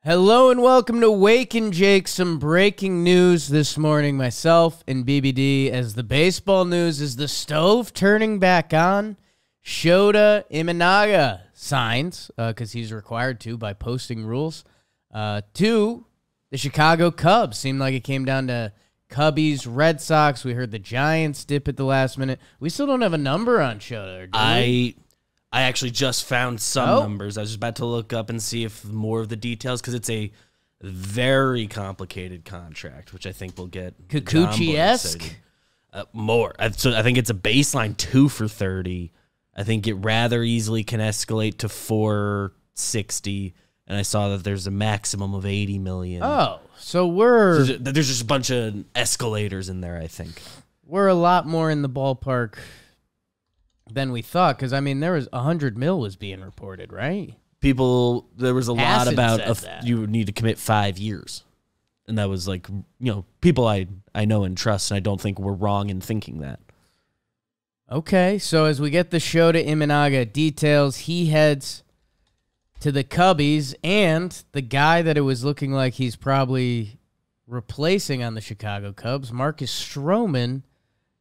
Hello and welcome to Wake and Jake. Some breaking news this morning, myself and BBD, as the baseball news is the stove turning back on. Shoto Imanaga signs, because he's required to by posting rules, to the Chicago Cubs. Seemed like it came down to Cubbies, Red Sox. We heard the Giants dip at the last minute. We still don't have a number on Shoto, do we? I actually just found some numbers. I was just about to look up and see if more of the details, because it's a very complicated contract, which I think will get Kikuchi-esque? More. So I think it's a baseline 2 for 30. I think it rather easily can escalate to 460, and I saw that there's a maximum of 80 million. Oh, so there's just a bunch of escalators in there, I think. We're a lot more in the ballpark than we thought, because, I mean, there was 100 mil was being reported, right? There was a lot about you would need to commit 5 years. And that was like, people I know and trust, and I don't think we're wrong in thinking that. Okay, so as we get the Shoto Imanaga details, he heads to the Cubbies, and the guy that it was looking like he's probably replacing on the Chicago Cubs, Marcus Stroman,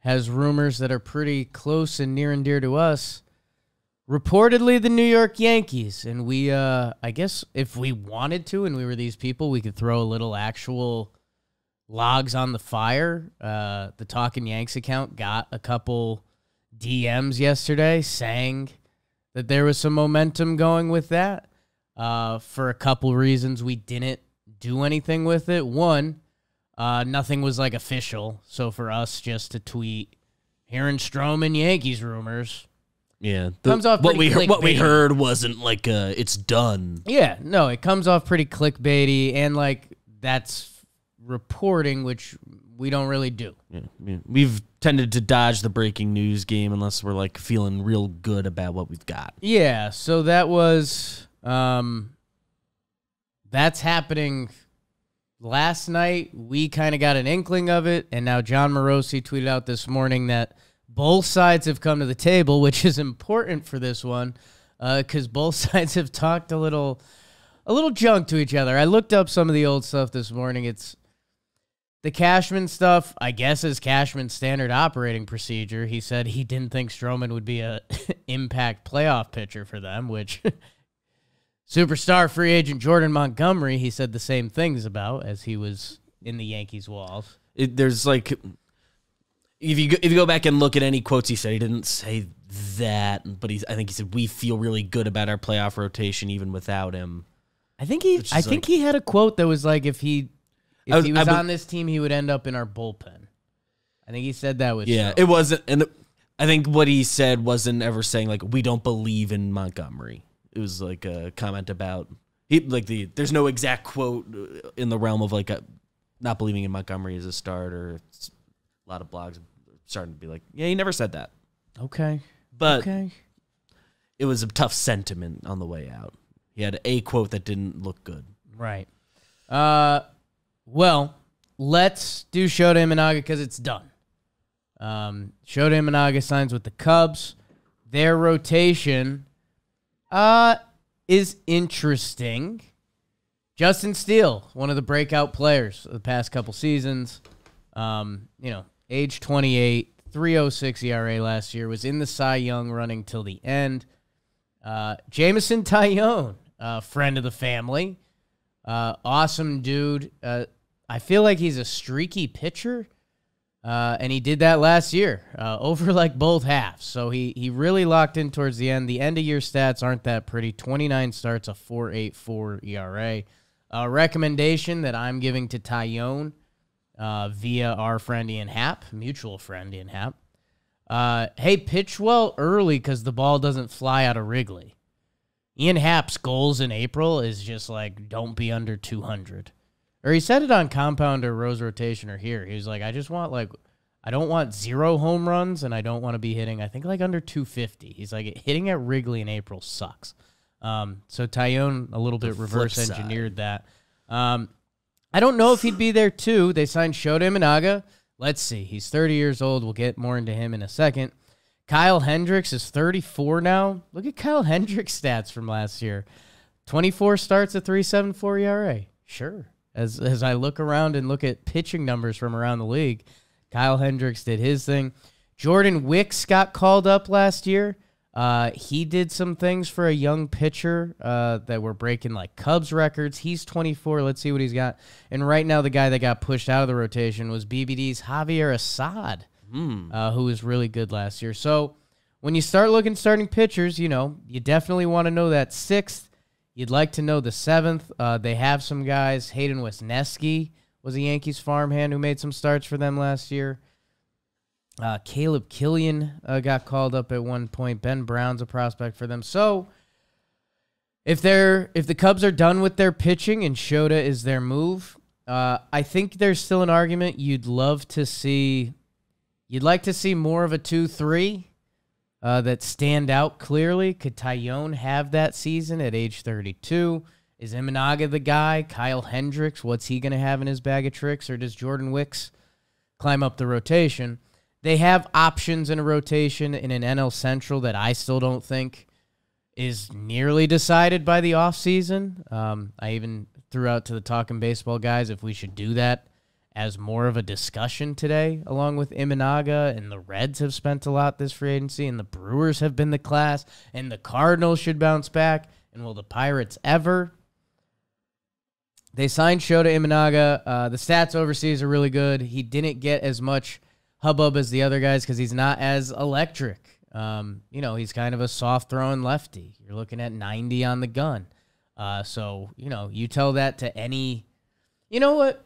has rumors that are pretty close and near and dear to us. Reportedly, the New York Yankees. And we, I guess if we wanted to and we were these people, we could throw a little actual logs on the fire. The Talkin' Yanks account got a couple DMs yesterday saying that there was some momentum going with that. For a couple reasons, we didn't do anything with it. One, nothing was like official, so for us just to tweet, hearing Stroman Yankees rumors, comes off what we heard wasn't like it's done. Yeah, no, it comes off pretty clickbaity, and like that's reporting, which we don't really do. Yeah, we've tended to dodge the breaking news game unless we're like feeling real good about what we've got. Yeah, so that was that's happening. Last night, we kind of got an inkling of it, and now John Morosi tweeted out this morning that both sides have come to the table, which is important for this one, because both sides have talked a little junk to each other. I looked up some of the old stuff this morning. It's the Cashman stuff, I guess, is Cashman's standard operating procedure. He said he didn't think Stroman would be a impact playoff pitcher for them, which... Superstar free agent Jordan Montgomery, he said the same things about as he was in the Yankees' walls. There's like, if you go back and look at any quotes he said, he didn't say that, but I think he said we feel really good about our playoff rotation even without him. I think he had a quote that was like if he was on this team, he would end up in our bullpen. I think he said that was it wasn't, and I think what he said wasn't ever saying like we don't believe in Montgomery. It was like a comment about there's no exact quote in the realm of like not believing in Montgomery as a starter. It's a lot of blogs starting to be like, yeah, he never said that. Okay, but it was a tough sentiment on the way out. He had a quote that didn't look good. Right. Well, let's do Shoto Imanaga because it's done. Shoto Imanaga signs with the Cubs. Their rotation is interesting. Justin Steele, one of the breakout players of the past couple seasons. Age 28, 3.06 ERA last year, was in the Cy Young running till the end. Jameson Taillon, friend of the family. Awesome dude. I feel like he's a streaky pitcher. And he did that last year, over like both halves. So he really locked in towards the end. The end-of-year stats aren't that pretty. 29 starts, a 4.84 ERA. A recommendation that I'm giving to Taillon via our friend Ian Happ, mutual friend Ian Happ. Hey, pitch well early because the ball doesn't fly out of Wrigley. Ian Happ's goals in April is just like, don't be under 200. Or he said it on Compound or Rose Rotation or here. He was like, I don't want 0 home runs, and I don't want to be hitting, I think, like under 250. He's like, hitting at Wrigley in April sucks. So Taillon a little bit reverse engineered that. I don't know if he'd be there too. They signed Shoto Imanaga. Let's see. He's 30 years old. We'll get more into him in a second. Kyle Hendricks is 34 now. Look at Kyle Hendricks' stats from last year. 24 starts at 3.74 ERA. Sure. As I look around and look at pitching numbers from around the league, Kyle Hendricks did his thing. Jordan Wicks got called up last year. He did some things for a young pitcher that were breaking like Cubs records. He's 24. Let's see what he's got. And right now, the guy that got pushed out of the rotation was BBD's Javier Assad, who was really good last year. So when you start looking at starting pitchers, you definitely want to know that 6th. You'd like to know the 7th. They have some guys. Hayden Wesneski was a Yankees farmhand who made some starts for them last year. Caleb Killian got called up at one point. Ben Brown's a prospect for them. So if the Cubs are done with their pitching and Shota is their move, I think there's still an argument you'd like to see more of a 2-3 that stand out clearly. Could Tyone have that season at age 32? Is Imanaga the guy? Kyle Hendricks, what's he going to have in his bag of tricks? Or does Jordan Wicks climb up the rotation? They have options in a rotation in an NL Central that I still don't think is nearly decided by the offseason. I even threw out to the Talking Baseball guys if we should do that as more of a discussion today, along with Imanaga, and the Reds have spent a lot this free agency, and the Brewers have been the class, and the Cardinals should bounce back, and will the Pirates ever? They signed Shota Imanaga. The stats overseas are really good. He didn't get as much hubbub as the other guys because he's not as electric. He's kind of a soft-throwing lefty. You're looking at 90 on the gun. So you tell that to any... You know what?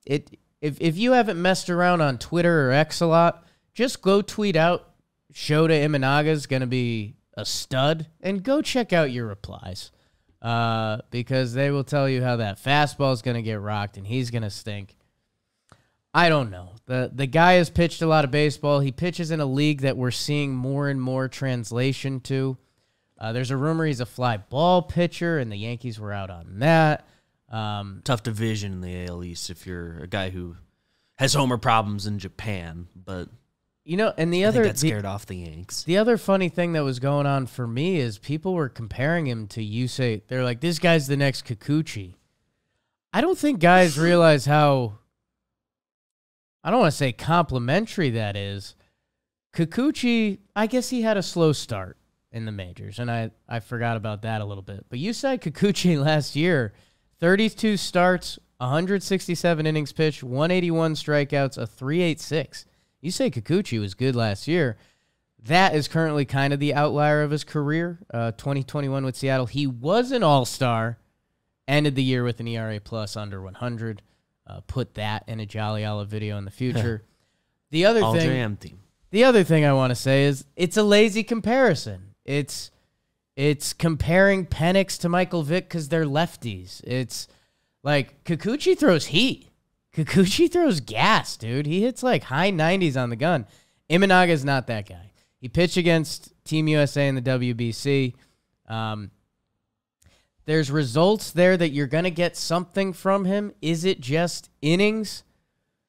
If you haven't messed around on Twitter or X a lot, just go tweet out Shota Imanaga's going to be a stud, and go check out your replies because they will tell you how that fastball is going to get rocked and he's going to stink. I don't know. The guy has pitched a lot of baseball. He pitches in a league that we're seeing more and more translation to. There's a rumor he's a fly ball pitcher, and the Yankees were out on that. Tough division in the AL East if you're a guy who has homer problems in Japan, but and I think that scared off the Yanks. The other funny thing that was going on for me is people were comparing him to Yusei. They're like, this guy's the next Kikuchi. I don't think guys realize how, I don't want to say complimentary that is. Kikuchi, I guess he had a slow start in the majors, and I forgot about that a little bit. But Yusei Kikuchi last year, 32 starts, 167 innings pitched, 181 strikeouts, a 3.86. Yusei Kikuchi was good last year. That is currently kind of the outlier of his career. 2021 with Seattle, he was an all-star, ended the year with an ERA plus under 100. Put that in a Jolly Olive video in the future. The other thing I want to say is it's a lazy comparison. It's comparing Penix to Michael Vick because they're lefties. It's like Kikuchi throws heat. Kikuchi throws gas, dude. He hits like high 90s on the gun. Imanaga is not that guy. He pitched against Team USA in the WBC. There's results there that you're going to get something from him. Is it just innings?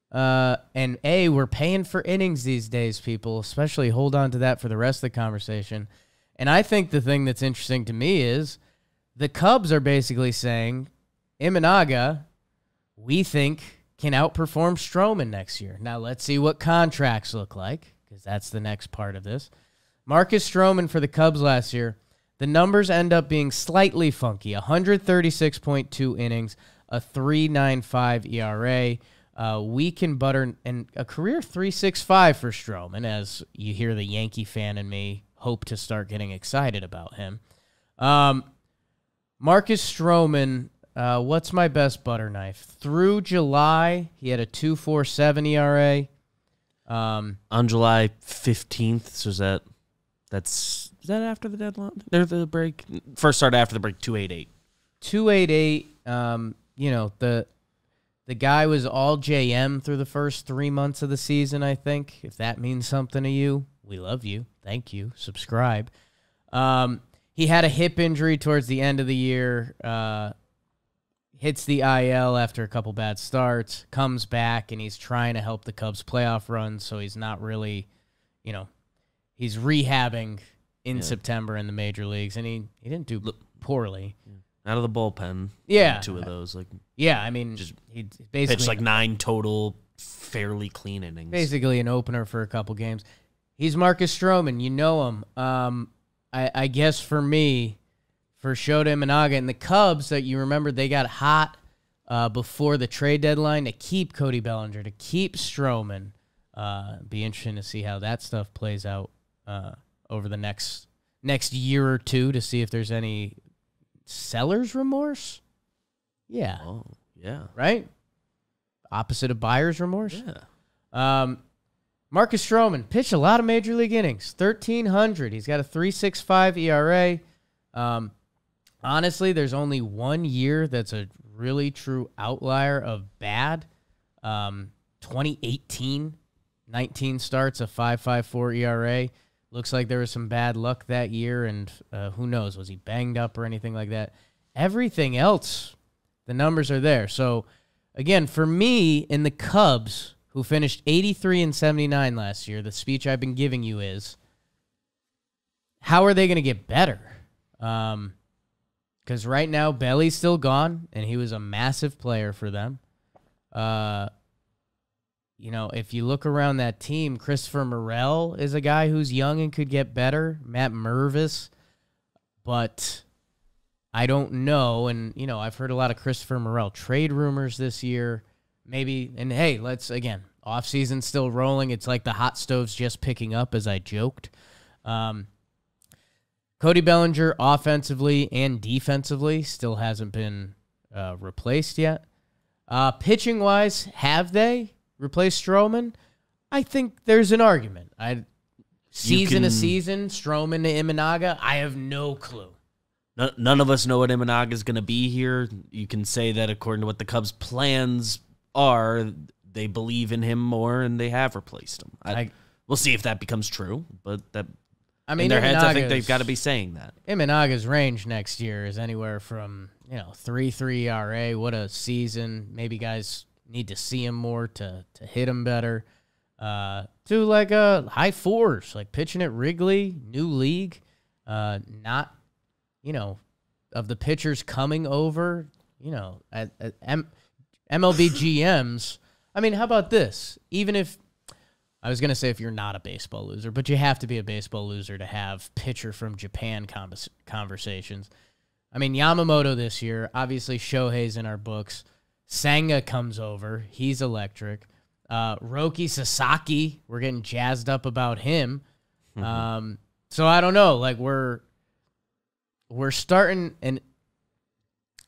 And we're paying for innings these days, people. Especially hold on to that for the rest of the conversation. And I think the thing that's interesting to me is the Cubs are basically saying, Imanaga, we think, can outperform Stroman next year. Now, let's see what contracts look like, because that's the next part of this. Marcus Stroman for the Cubs last year, the numbers end up being slightly funky. 136.2 innings, a 3.95 ERA, weak and butter, and a career 3.65 for Stroman, as you hear the Yankee fan in me hope to start getting excited about him. Marcus Stroman, what's my best butter knife? Through July, he had a 2.47 ERA. On July 15th, so is that after the deadline? There's the break. First start after the break, 2.88. 2.88. The guy was all JM through the first 3 months of the season, I think. If that means something to you, we love you. Thank you. Subscribe. He had a hip injury towards the end of the year. Hits the IL after a couple bad starts, comes back, and he's trying to help the Cubs playoff run, so he's not really, he's rehabbing in September in the major leagues, and he didn't do poorly. out of the bullpen. Yeah. 2 of those. Like, yeah, I mean, just he basically pitched like 9 total fairly clean innings. Basically an opener for a couple games. He's Marcus Stroman. You know him. I guess for me, for Shoto Imanaga and the Cubs, that you remember they got hot before the trade deadline to keep Cody Bellinger, to keep Stroman. Be interesting to see how that stuff plays out over the next year or two to see if there's any seller's remorse. Yeah. Oh, yeah. Right? Opposite of buyer's remorse? Yeah. Marcus Stroman pitched a lot of major league innings, 1,300. He's got a 3.65 ERA. Honestly, there's only 1 year that's a really true outlier of bad. 2018, 19 starts, a 5.54 ERA. Looks like there was some bad luck that year, and who knows, was he banged up or anything like that? Everything else, the numbers are there. So, again, for me, in the Cubs, who finished 83 and 79 last year, the speech I've been giving you is, how are they going to get better? Because right now, Belly's still gone, and he was a massive player for them. You know, if you look around that team, Christopher Morel is a guy who's young and could get better. Matt Mervis. But I don't know. And, you know, I've heard a lot of Christopher Morel trade rumors this year. Maybe, and hey, let's, again, offseason's still rolling. It's like the hot stove's just picking up, as I joked. Cody Bellinger, offensively and defensively, still hasn't been replaced yet. Pitching-wise, have they replaced Stroman? I think there's an argument. Season to season, Stroman to Imanaga, I have no clue. None of us know what Imanaga is going to be here. You can say that according to what the Cubs' plans are, they believe in him more, and they have replaced him. We'll see if that becomes true, but that, I mean, in their heads, I think they've got to be saying that. Imanaga's range next year is anywhere from 3.3 ERA. What a season! Maybe guys need to see him more to hit him better. To like high 4s, like pitching at Wrigley, new league. Not, of the pitchers coming over, at MLB GMs. I mean, how about this? Even if, I was going to say if you're not a baseball loser, but you have to be a baseball loser to have pitcher from Japan conversations. I mean, Yamamoto this year, obviously Shohei's in our books. Senga comes over. He's electric. Roki Sasaki, we're getting jazzed up about him. Mm-hmm. So I don't know. Like, we're starting, and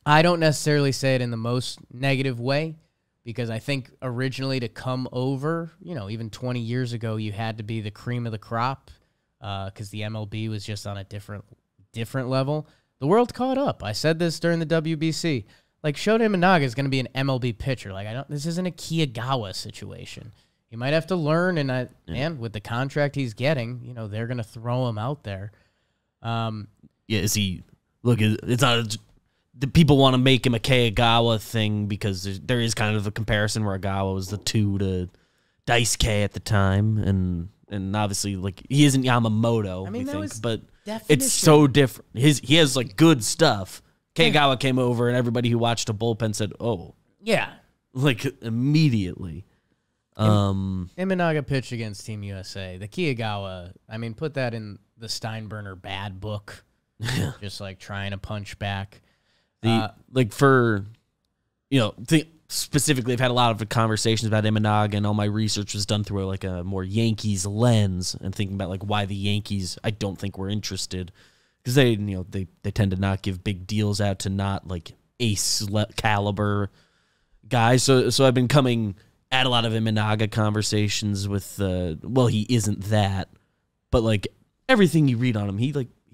I don't necessarily say it in the most negative way, because I think originally to come over, even 20 years ago, you had to be the cream of the crop because the MLB was just on a different level. The world caught up. I said this during the WBC. Like, Shoto Imanaga is going to be an MLB pitcher. Like, this isn't a Kiyagawa situation. You might have to learn, and with the contract he's getting, they're going to throw him out there. Is he? Look, it's not. The people want to make him a Kiyagawa thing because there is kind of a comparison where Agawa was the 2 to Daisuke at the time, and obviously, like, he isn't Yamamoto. I mean, but it's so different. He has like good stuff. Kiyagawa came over, and everybody who watched a bullpen said, "Oh, yeah," like immediately. Imanaga pitched against Team USA. The Kiyagawa, I mean, put that in the Steinbrenner bad book. Just like trying to punch back. Specifically, I've had a lot of conversations about Imanaga, and all my research was done through like a more Yankees lens, and thinking about like why the Yankees I don't think were interested, because they tend to not give big deals out to not like ace caliber guys. So I've been coming at a lot of Imanaga conversations with he isn't that, but like everything you read on him, he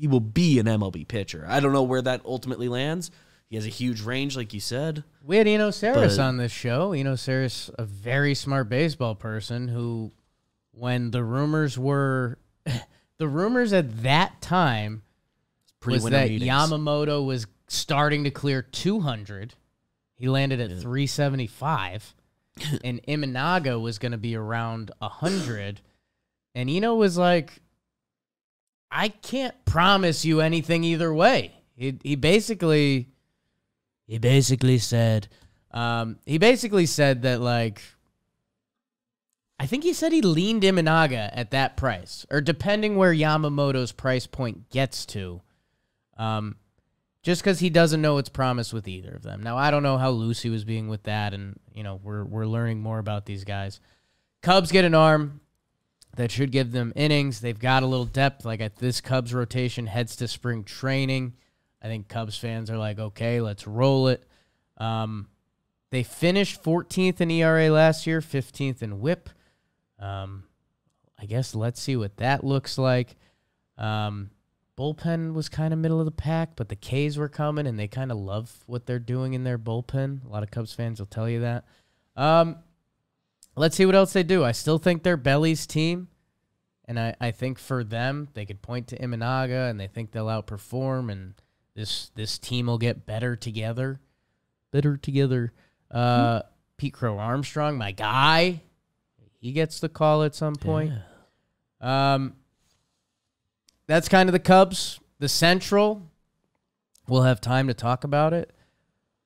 will be an MLB pitcher. I don't know where that ultimately lands. He has a huge range, like you said. We had Eno Saris on this show. Eno Saris, a very smart baseball person who, when the rumors at that time was that Yamamoto was starting to clear 200. He landed at 375. And Imanaga was going to be around 100. And Eno was like, I can't promise you anything either way. He basically He basically said that, like, I think he said he leaned Imanaga at that price, or depending where Yamamoto's price point gets to, just because he doesn't know what's promised with either of them. Now, I don't know how loose he was being with that, and, you know, we're learning more about these guys. Cubs get an arm that should give them innings. They've got a little depth. Like, at this Cubs rotation heads to spring training, I think Cubs fans are like, okay, let's roll it. They finished 14th in ERA last year, 15th in WHIP. I guess let's see what that looks like. Bullpen was kind of middle of the pack, but the K's were coming, and they kind of love what they're doing in their bullpen. A lot of Cubs fans will tell you that. Let's see what else they do. I still think they're Belly's team, and I think for them, they could point to Imanaga, and they think they'll outperform, and this team will get better together. Pete Crow Armstrong, my guy, he gets the call at some point. Yeah. That's kind of the Cubs. The Central, we'll have time to talk about it.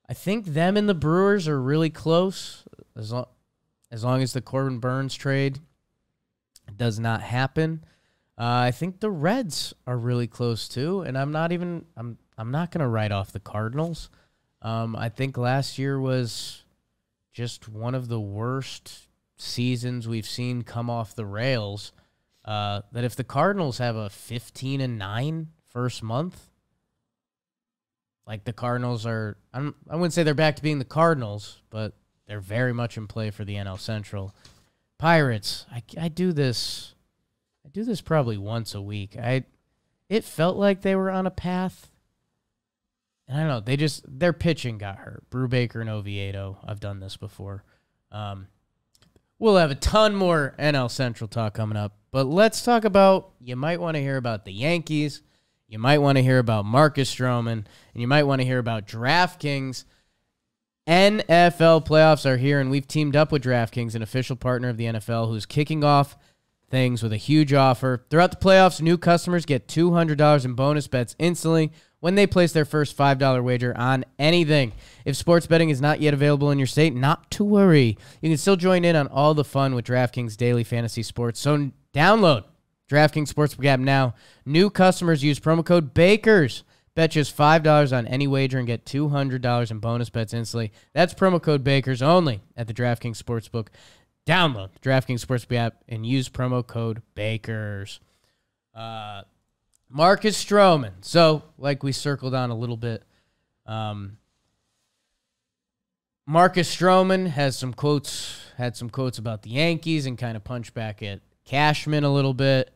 I think them and the Brewers are really close, as long as the Corbin Burns trade does not happen. I think the Reds are really close too, and I'm not going to write off the Cardinals. I think last year was just one of the worst seasons we've seen come off the rails. That if the Cardinals have a 15-9 first month, like the Cardinals are, I wouldn't say they're back to being the Cardinals, but they're very much in play for the NL Central. Pirates, I do this probably once a week. It felt like they were on a path. And I don't know, their pitching got hurt. Brubaker and Oviedo. I've done this before. We'll have a ton more NL Central talk coming up. But let's talk about, you might want to hear about the Yankees. You might want to hear about Marcus Stroman. And you might want to hear about DraftKings. NFL playoffs are here, and we've teamed up with DraftKings, an official partner of the NFL, who's kicking off things with a huge offer. Throughout the playoffs, new customers get $200 in bonus bets instantly when they place their first $5 wager on anything. If sports betting is not yet available in your state, not to worry. You can still join in on all the fun with DraftKings Daily Fantasy Sports. So download DraftKings Sportsbook app now. New customers use promo code BAKERS. Bet just $5 on any wager and get $200 in bonus bets instantly. That's promo code BAKERS only at the DraftKings Sportsbook. Download the DraftKings Sportsbook app and use promo code BAKERS. Marcus Stroman. So, like we circled on a little bit, Marcus Stroman had some quotes about the Yankees and kind of punched back at Cashman a little bit,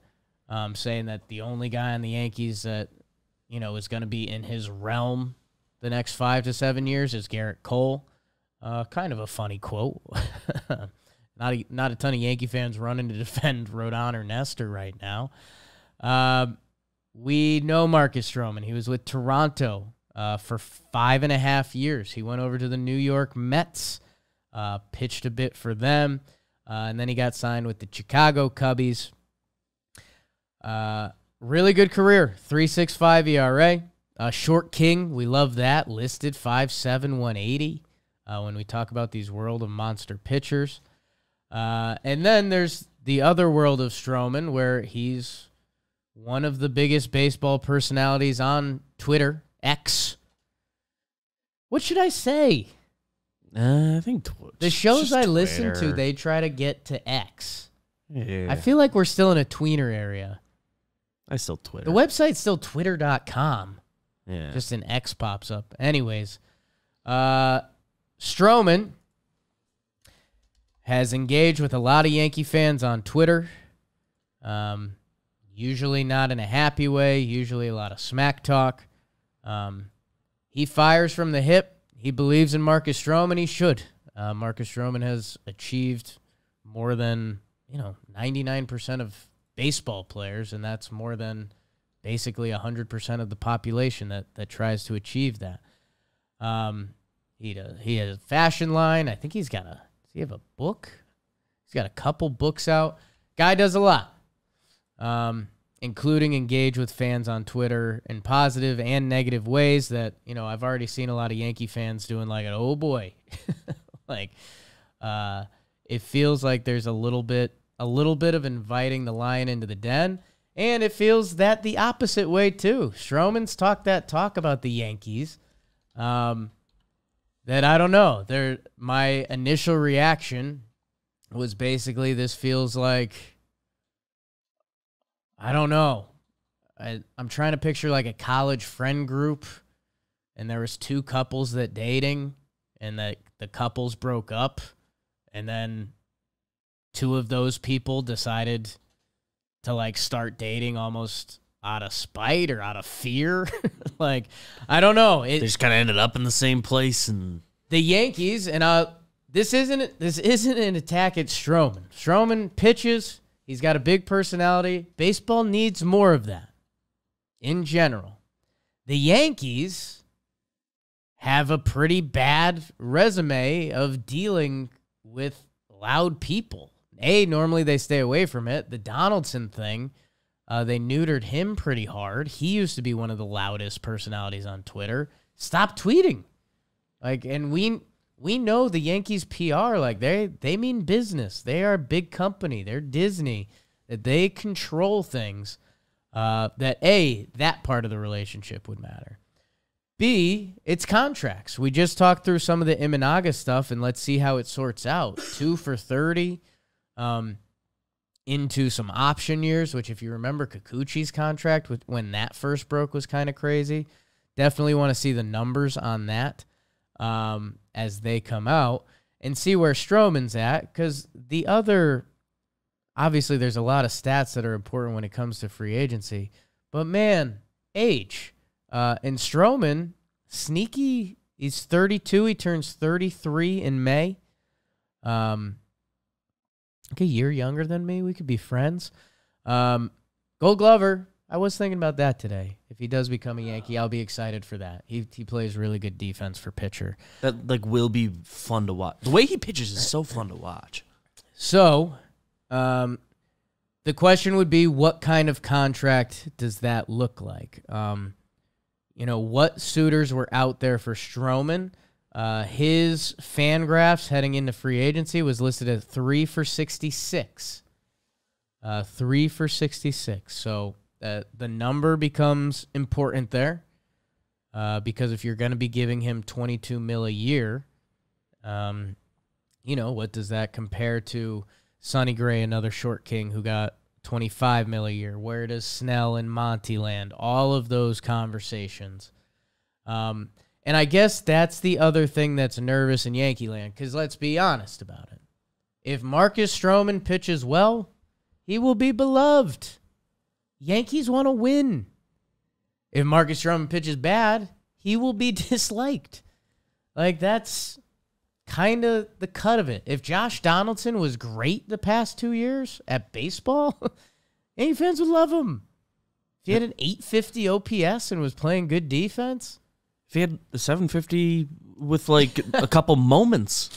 saying that the only guy on the Yankees that, you know, is going to be in his realm the next 5 to 7 years is Garrett Cole. Kind of a funny quote. Not a ton of Yankee fans running to defend Rodon or Nestor right now. We know Marcus Stroman. He was with Toronto for 5.5 years. He went over to the New York Mets, pitched a bit for them, and then he got signed with the Chicago Cubbies. Really good career, 3.65 ERA. Short king, we love that. Listed 5'7", 180 when we talk about these world of monster pitchers. And then there's the other world of Stroman, where he's one of the biggest baseball personalities on Twitter, X. What should I say? I think the shows I listen to, they try to get to X. Yeah. I feel like we're still in a tweener area. I still Twitter. The website's still twitter.com. Yeah. Just an X pops up. Anyways, Stroman has engaged with a lot of Yankee fans on Twitter. Usually not in a happy way, usually a lot of smack talk. He fires from the hip. He believes in Marcus Stroman. He should. Marcus Stroman has achieved more than 99% of baseball players, and that's more than basically 100% of the population that tries to achieve that. He has a fashion line. I think does he have a book? He's got a couple books out. Guy does a lot. including engage with fans on Twitter in positive and negative ways that, I've already seen a lot of Yankee fans doing like, oh boy, like, it feels like there's a little bit of inviting the lion into the den, and it feels that the opposite way too. Stroman's talked that talk about the Yankees, that I don't know. My initial reaction was basically, this feels like, I don't know. I'm trying to picture like a college friend group, and there was two couples that dating, and that the couples broke up, and then two of those people decided to like start dating almost out of spite or out of fear. Like, I don't know. They just kind of ended up in the same place. And the Yankees, and this isn't an attack at Stroman. Stroman pitches. He's got a big personality. Baseball needs more of that in general. The Yankees have a pretty bad resume of dealing with loud people. Normally they stay away from it. The Donaldson thing, they neutered him pretty hard. He used to be one of the loudest personalities on Twitter. Stop tweeting. Like, and we know the Yankees PR, like they mean business. They are a big company. They're Disney. That they control things. That part of the relationship would matter. B, it's contracts. We just talked through some of the Imanaga stuff, and let's see how it sorts out. 2 for $30, into some option years, which if you remember Kikuchi's contract when that first broke was kind of crazy. Definitely want to see the numbers on that as they come out and see where Stroman's at, because obviously there's a lot of stats that are important when it comes to free agency, but man, age. And Stroman, sneaky, he's 32. He turns 33 in May. Like a year younger than me. We could be friends. Gold Glover. I was thinking about that today. If he does become a Yankee, I'll be excited for that. He plays really good defense for pitcher. That will be fun to watch. The way he pitches is so fun to watch. So, the question would be, what kind of contract does that look like? What suitors were out there for Stroman? His fan graphs heading into free agency was listed at 3 for 66. 3 for 66. So the number becomes important there, because if you're going to be giving him $22 million a year, what does that compare to Sonny Gray, another short king who got $25 million a year? Where does Snell and Monty land? All of those conversations. And I guess that's the other thing that's nervous in Yankee land, because let's be honest about it. If Marcus Stroman pitches well, he will be beloved. Yankees want to win. If Marcus Stroman pitches bad, he will be disliked. Like, that's kind of the cut of it. If Josh Donaldson was great the past 2 years at baseball, Yankee fans would love him. If he had an 850 OPS and was playing good defense. If he had a 750 with like a couple moments,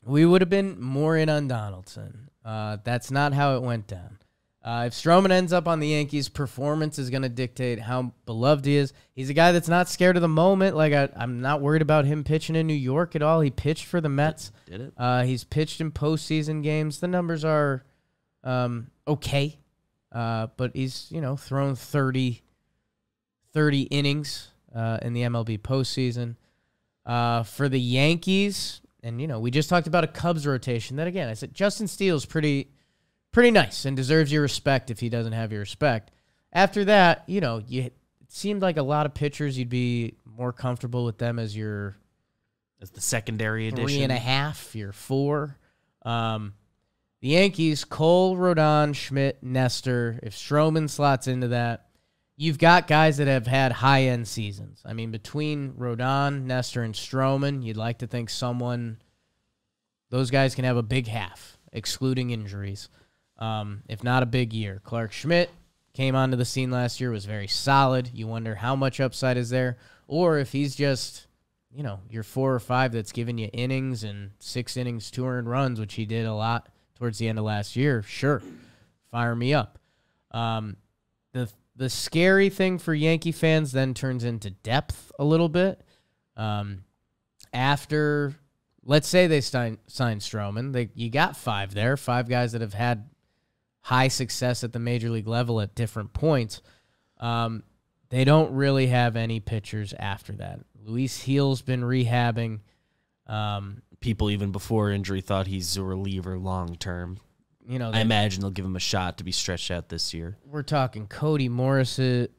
we would have been more in on Donaldson. That's not how it went down. If Stroman ends up on the Yankees, performance is going to dictate how beloved he is. He's a guy that's not scared of the moment. Like, I'm not worried about him pitching in New York at all. He pitched for the Mets. Did it? He's pitched in postseason games. The numbers are okay, but he's thrown 30 innings in the MLB postseason. For the Yankees, and we just talked about a Cubs rotation. That again, I said Justin Steele's pretty nice and deserves your respect if he doesn't have your respect. After that, it seemed like a lot of pitchers you'd be more comfortable with them as the secondary addition. 3.5, your 4. The Yankees, Cole, Rodon, Schmidt, Nestor. If Stroman slots into that, you've got guys that have had high-end seasons. I mean, between Rodon, Nestor, and Stroman, you'd like to think those guys can have a big half, excluding injuries. If not a big year. Clark Schmidt came onto the scene last year, was very solid. You wonder how much upside is there. Or if he's just, your 4 or 5 that's giving you innings and 6 innings, 2 earned runs, which he did a lot towards the end of last year. Sure, fire me up. the scary thing for Yankee fans then turns into depth a little bit. After, let's say they sign Stroman, you got 5 there, 5 guys that have had high success at the major league level at different points. They don't really have any pitchers after that. Luis Gil's been rehabbing. People even before injury thought he's a reliever long term. I imagine they'll give him a shot to be stretched out this year. We're talking Cody Poteet,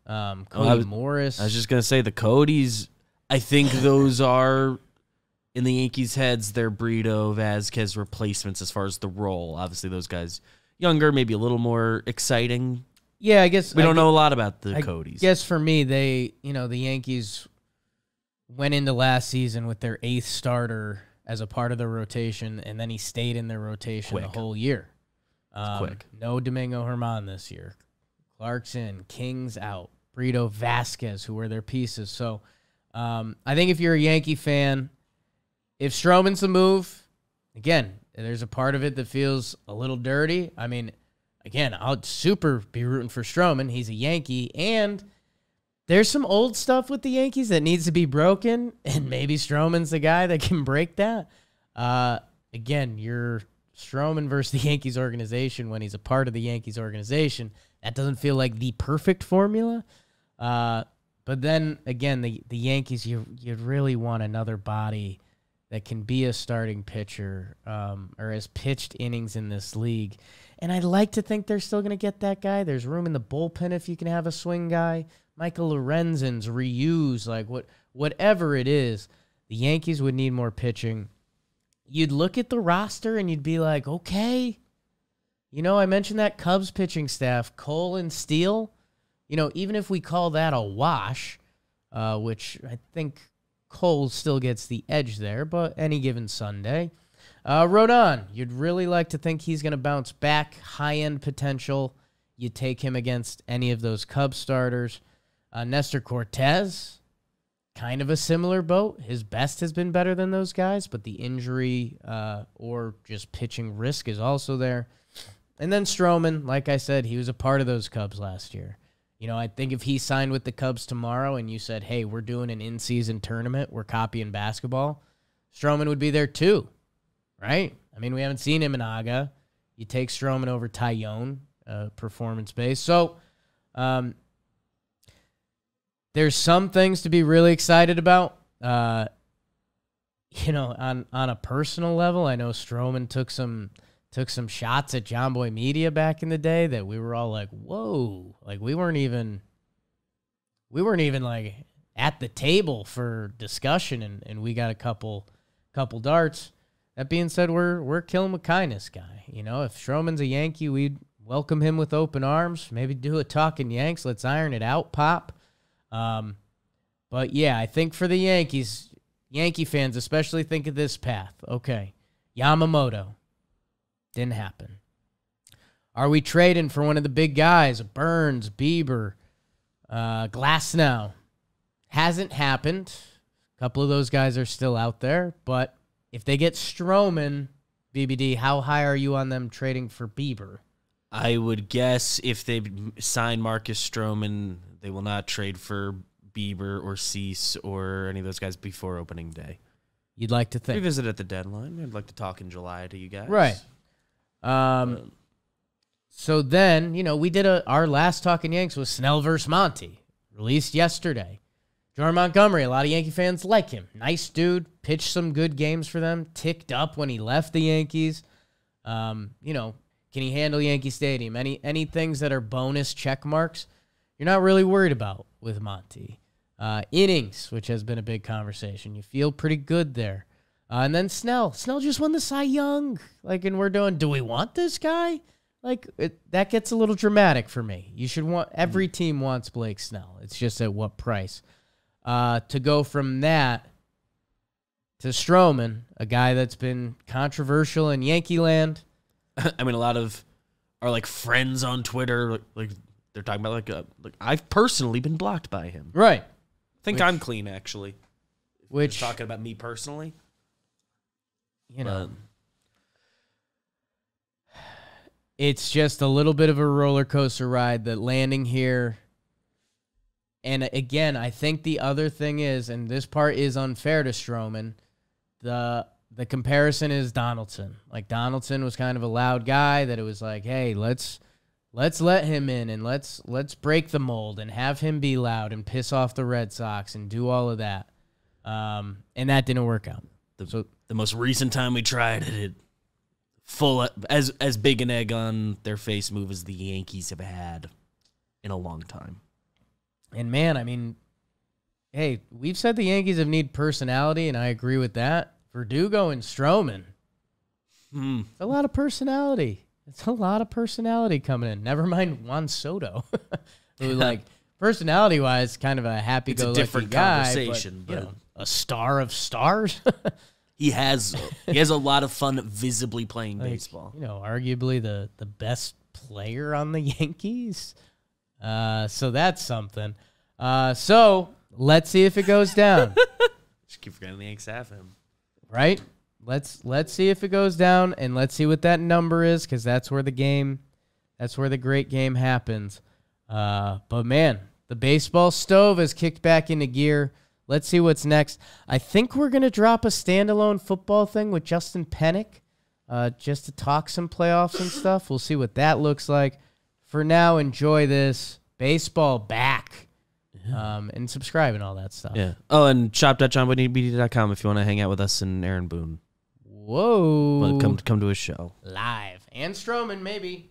Cody Morris. I was just going to say the Codys, I think those are, in the Yankees' heads, they're Brito, Vasquez replacements as far as the role. Obviously, those guys younger, maybe a little more exciting. Yeah, I guess. We don't know a lot about the Codys. I guess for me, the Yankees went into last season with their 8th starter as a part of the rotation, and then he stayed in their rotation the whole year. Quick. No Domingo Germán this year. Clark's in, King's out, Brito, Vasquez, who were their pieces. So I think if you're a Yankee fan, if Stroman's the move, again, there's a part of it that feels a little dirty. I mean, again, I'll super be rooting for Stroman. He's a Yankee, and there's some old stuff with the Yankees that needs to be broken, and maybe Stroman's the guy that can break that. Again, you're Stroman versus the Yankees organization when he's a part of the Yankees organization. That doesn't feel like the perfect formula. But then, again, the Yankees, you'd really want another body that can be a starting pitcher or has pitched innings in this league. And I'd like to think they're still going to get that guy. There's room in the bullpen if you can have a swing guy. Michael Lorenzen's reuse, whatever it is, the Yankees would need more pitching. You'd look at the roster and you'd be like, okay. I mentioned that Cubs pitching staff, Cole and Steele. Even if we call that a wash, which I think Cole still gets the edge there, but any given Sunday. Rodon, you'd really like to think he's going to bounce back, high-end potential. You take him against any of those Cubs starters. Nestor Cortez, kind of a similar boat. His best has been better than those guys, but the injury or just pitching risk is also there. And then Stroman, like I said, he was a part of those Cubs last year. I think if he signed with the Cubs tomorrow and you said, hey, we're doing an in-season tournament, we're copying basketball, Stroman would be there too, right? I mean, we haven't seen Imanaga. You take Stroman over Tyone, performance-based. So, there's some things to be really excited about. On a personal level, I know Stroman took some shots at John Boy Media back in the day that we were all like, whoa, like we weren't even like at the table for discussion, and we got a couple darts. That being said, we're killing with kindness, guy. If Stroman's a Yankee, we'd welcome him with open arms. Maybe do a Talking Yanks. Let's iron it out, Pop. But yeah, I think for the Yankees, Yankee fans especially think of this path. Okay, Yamamoto, didn't happen. Are we trading for one of the big guys? Burns, Bieber, Glasnow. Hasn't happened. A couple of those guys are still out there, but if they get Stroman, BBD, how high are you on them trading for Bieber? I would guess if they sign Marcus Stroman, they will not trade for Bieber or Cease or any of those guys before opening day. You'd like to think. Revisit at the deadline. I'd like to talk in July to you guys. Right. So then, we did our last Talking Yanks was Snell versus Monty, released yesterday. Jordan Montgomery, a lot of Yankee fans like him. Nice dude, pitched some good games for them, ticked up when he left the Yankees. Can he handle Yankee Stadium? Any things that are bonus check marks you're not really worried about with Monty. Innings, which has been a big conversation. You feel pretty good there. And then Snell. Snell just won the Cy Young. And we're doing, do we want this guy? That gets a little dramatic for me. Every team wants Blake Snell. It's just at what price? To go from that to Stroman, a guy that's been controversial in Yankee land. I mean, a lot of our friends on Twitter, they're talking about I've personally been blocked by him. Right. I think I'm clean, actually. Which, talking about me personally. it's just a little bit of a roller coaster ride, that landing here. And again, I think the other thing is, and this part is unfair to Stroman, the comparison is Donaldson. Like, Donaldson was kind of a loud guy that it was like, hey, let's let him in and let's break the mold and have him be loud and piss off the Red Sox and do all of that. And that didn't work out. The most recent time we tried it full as big an egg on their face move as the Yankees have had in a long time. And man, I mean, hey, we've said the Yankees have need personality, and I agree with that. Verdugo and Stroman. It's a lot of personality. It's a lot of personality coming in. Never mind Juan Soto. Who, like, personality-wise, kind of a happy-go-lucky different guy, conversation, but, you know, a star of stars. He has a lot of fun visibly playing baseball. You know, arguably the best player on the Yankees. So that's something. So let's see if it goes down. Just keep forgetting the Yankees have him. Right? Let's see if it goes down, and let's see what that number is, because that's where the great game happens. But man, the baseball stove has kicked back into gear. Let's see what's next. I think we're gonna drop a standalone football thing with Justin Pennick, just to talk some playoffs and stuff. We'll see what that looks like. For now, enjoy this baseball back. And subscribe and all that stuff. Yeah. Oh, and shop.johnboydmedia.com if you want to hang out with us and Aaron Boone. Whoa. Come to a show. Live. And Stroman, maybe.